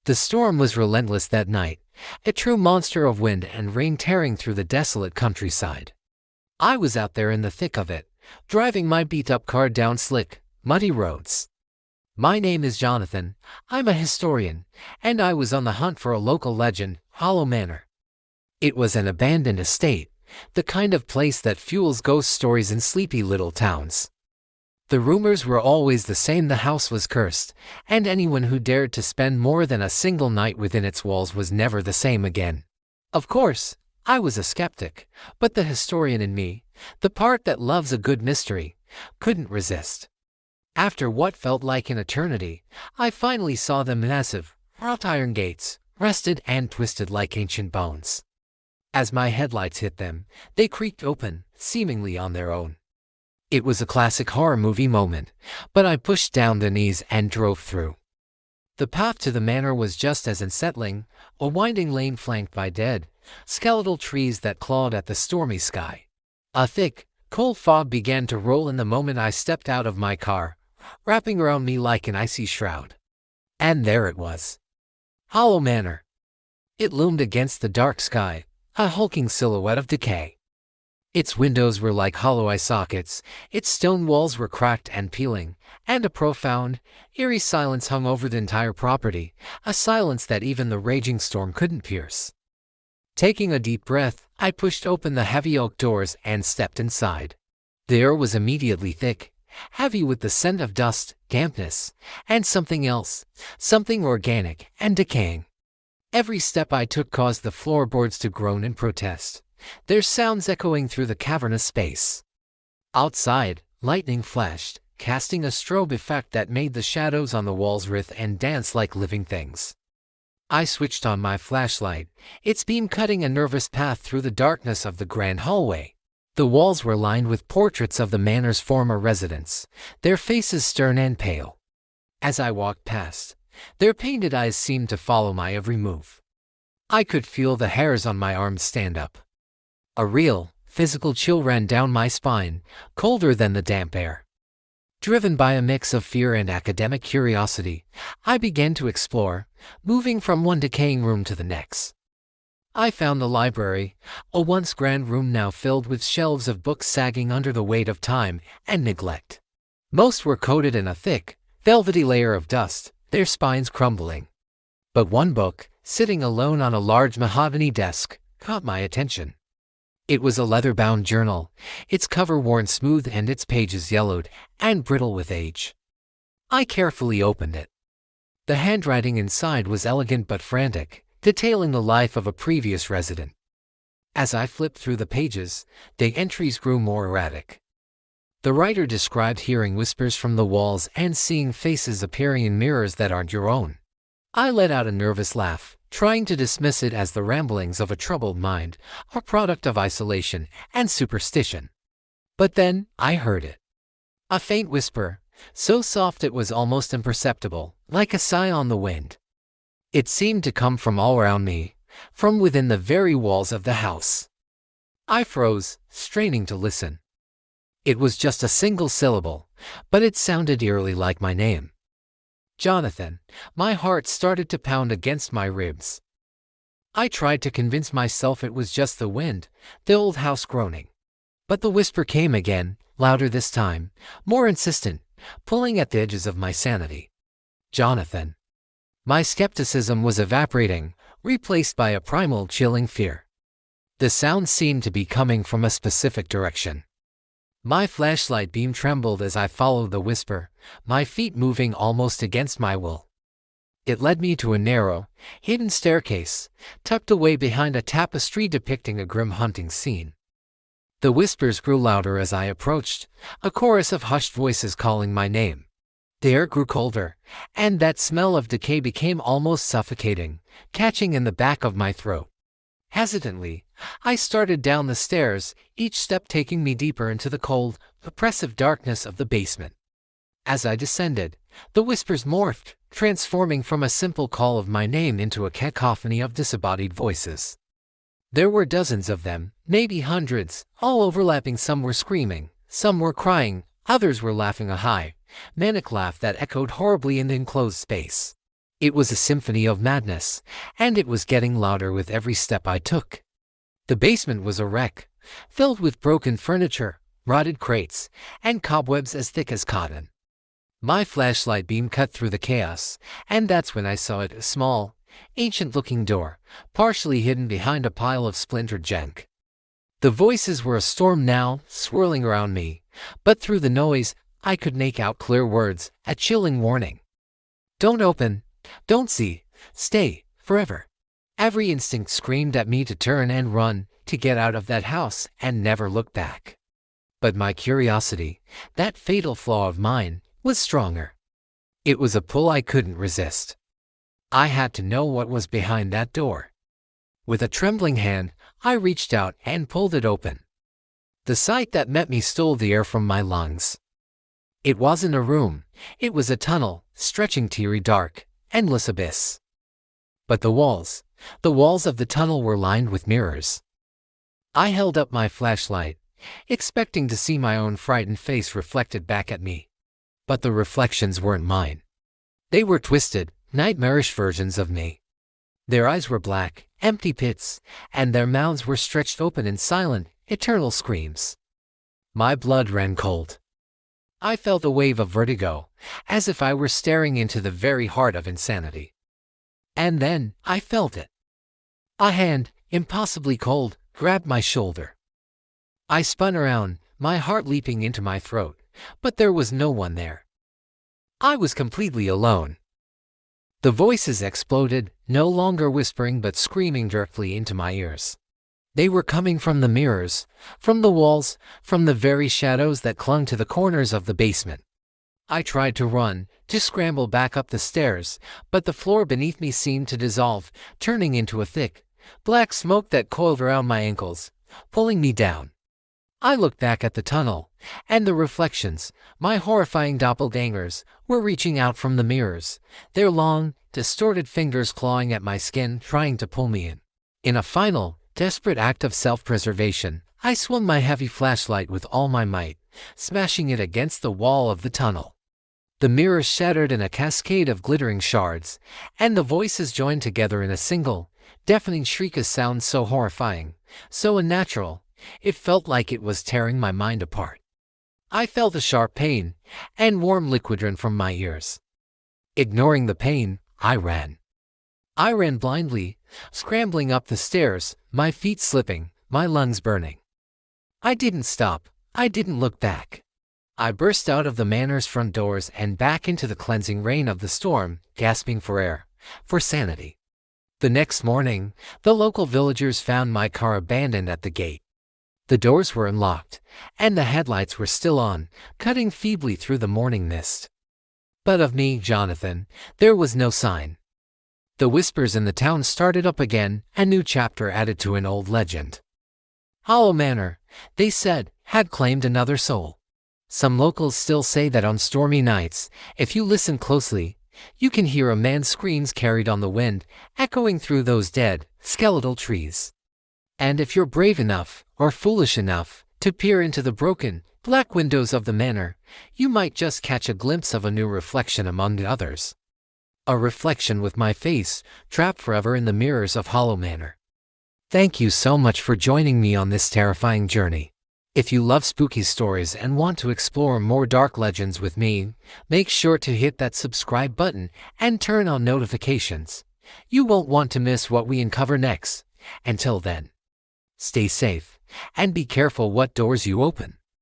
The storm was relentless that night, a true monster of wind and rain tearing through the desolate countryside. I was out there in the thick of it, driving my beat-up car down slick, muddy roads. My name is Jonathan, I'm a historian, and I was on the hunt for a local legend, Hollow Manor. It was an abandoned estate, the kind of place that fuels ghost stories in sleepy little towns. The rumors were always the same: the house was cursed, and anyone who dared to spend more than a single night within its walls was never the same again. Of course, I was a skeptic, but the historian in me, the part that loves a good mystery, couldn't resist. After what felt like an eternity, I finally saw the massive, wrought iron gates, rusted and twisted like ancient bones. As my headlights hit them, they creaked open, seemingly on their own. It was a classic horror movie moment, but I pushed down the knees and drove through. The path to the manor was just as unsettling, a winding lane flanked by dead, skeletal trees that clawed at the stormy sky. A thick, cold fog began to roll in the moment I stepped out of my car, wrapping around me like an icy shroud. And there it was. Hollow Manor. It loomed against the dark sky, a hulking silhouette of decay. Its windows were like hollow eye sockets, its stone walls were cracked and peeling, and a profound, eerie silence hung over the entire property, a silence that even the raging storm couldn't pierce. Taking a deep breath, I pushed open the heavy oak doors and stepped inside. The air was immediately thick, heavy with the scent of dust, dampness, and something else, something organic and decaying. Every step I took caused the floorboards to groan in protest, their sounds echoing through the cavernous space. Outside, lightning flashed, casting a strobe effect that made the shadows on the walls writhe and dance like living things. I switched on my flashlight, its beam cutting a nervous path through the darkness of the grand hallway. The walls were lined with portraits of the manor's former residents, their faces stern and pale. As I walked past, their painted eyes seemed to follow my every move. I could feel the hairs on my arms stand up. A real, physical chill ran down my spine, colder than the damp air. Driven by a mix of fear and academic curiosity, I began to explore, moving from one decaying room to the next. I found the library, a once grand room now filled with shelves of books sagging under the weight of time and neglect. Most were coated in a thick, velvety layer of dust, their spines crumbling. But one book, sitting alone on a large mahogany desk, caught my attention. It was a leather-bound journal, its cover worn smooth and its pages yellowed and brittle with age. I carefully opened it. The handwriting inside was elegant but frantic, detailing the life of a previous resident. As I flipped through the pages, the entries grew more erratic. The writer described hearing whispers from the walls and seeing faces appearing in mirrors that aren't your own. I let out a nervous laugh, trying to dismiss it as the ramblings of a troubled mind, a product of isolation and superstition. But then, I heard it. A faint whisper, so soft it was almost imperceptible, like a sigh on the wind. It seemed to come from all around me, from within the very walls of the house. I froze, straining to listen. It was just a single syllable, but it sounded eerily like my name. Jonathan. My heart started to pound against my ribs. I tried to convince myself it was just the wind, the old house groaning. But the whisper came again, louder this time, more insistent, pulling at the edges of my sanity. Jonathan. My skepticism was evaporating, replaced by a primal chilling fear. The sound seemed to be coming from a specific direction. My flashlight beam trembled as I followed the whisper, my feet moving almost against my will. It led me to a narrow, hidden staircase, tucked away behind a tapestry depicting a grim hunting scene. The whispers grew louder as I approached, a chorus of hushed voices calling my name. The air grew colder, and that smell of decay became almost suffocating, catching in the back of my throat. Hesitantly, I started down the stairs, each step taking me deeper into the cold, oppressive darkness of the basement. As I descended, the whispers morphed, transforming from a simple call of my name into a cacophony of disembodied voices. There were dozens of them, maybe hundreds, all overlapping. Some were screaming, some were crying, others were laughing a high, manic laugh that echoed horribly in the enclosed space. It was a symphony of madness, and it was getting louder with every step I took. The basement was a wreck, filled with broken furniture, rotted crates, and cobwebs as thick as cotton. My flashlight beam cut through the chaos, and that's when I saw it, a small, ancient-looking door, partially hidden behind a pile of splintered junk. The voices were a storm now, swirling around me, but through the noise, I could make out clear words, a chilling warning. Don't open, don't see, stay, forever. Every instinct screamed at me to turn and run, to get out of that house and never look back. But my curiosity, that fatal flaw of mine, was stronger. It was a pull I couldn't resist. I had to know what was behind that door. With a trembling hand, I reached out and pulled it open. The sight that met me stole the air from my lungs. It wasn't a room, it was a tunnel, stretching teary dark, endless abyss. But the walls of the tunnel were lined with mirrors. I held up my flashlight, expecting to see my own frightened face reflected back at me. But the reflections weren't mine. They were twisted, nightmarish versions of me. Their eyes were black, empty pits, and their mouths were stretched open in silent, eternal screams. My blood ran cold. I felt a wave of vertigo, as if I were staring into the very heart of insanity. And then, I felt it. A hand, impossibly cold, grabbed my shoulder. I spun around, my heart leaping into my throat, but there was no one there. I was completely alone. The voices exploded, no longer whispering but screaming directly into my ears. They were coming from the mirrors, from the walls, from the very shadows that clung to the corners of the basement. I tried to run, to scramble back up the stairs, but the floor beneath me seemed to dissolve, turning into a thick, black smoke that coiled around my ankles, pulling me down. I looked back at the tunnel, and the reflections, my horrifying doppelgangers, were reaching out from the mirrors, their long, distorted fingers clawing at my skin, trying to pull me in. In a final, desperate act of self-preservation, I swung my heavy flashlight with all my might, smashing it against the wall of the tunnel. The mirrors shattered in a cascade of glittering shards, and the voices joined together in a single, deafening shriek, a sound so horrifying, so unnatural, it felt like it was tearing my mind apart. I felt a sharp pain, and warm liquid ran from my ears. Ignoring the pain, I ran. I ran blindly, scrambling up the stairs, my feet slipping, my lungs burning. I didn't stop, I didn't look back. I burst out of the manor's front doors and back into the cleansing rain of the storm, gasping for air, for sanity. The next morning, the local villagers found my car abandoned at the gate. The doors were unlocked, and the headlights were still on, cutting feebly through the morning mist. But of me, Jonathan, there was no sign. The whispers in the town started up again, a new chapter added to an old legend. Hollow Manor, they said, had claimed another soul. Some locals still say that on stormy nights, if you listen closely, you can hear a man's screams carried on the wind, echoing through those dead, skeletal trees. And if you're brave enough, or foolish enough, to peer into the broken, black windows of the manor, you might just catch a glimpse of a new reflection among the others. A reflection with my face, trapped forever in the mirrors of Hollow Manor. Thank you so much for joining me on this terrifying journey. If you love spooky stories and want to explore more dark legends with me, make sure to hit that subscribe button and turn on notifications. You won't want to miss what we uncover next. Until then, stay safe and be careful what doors you open.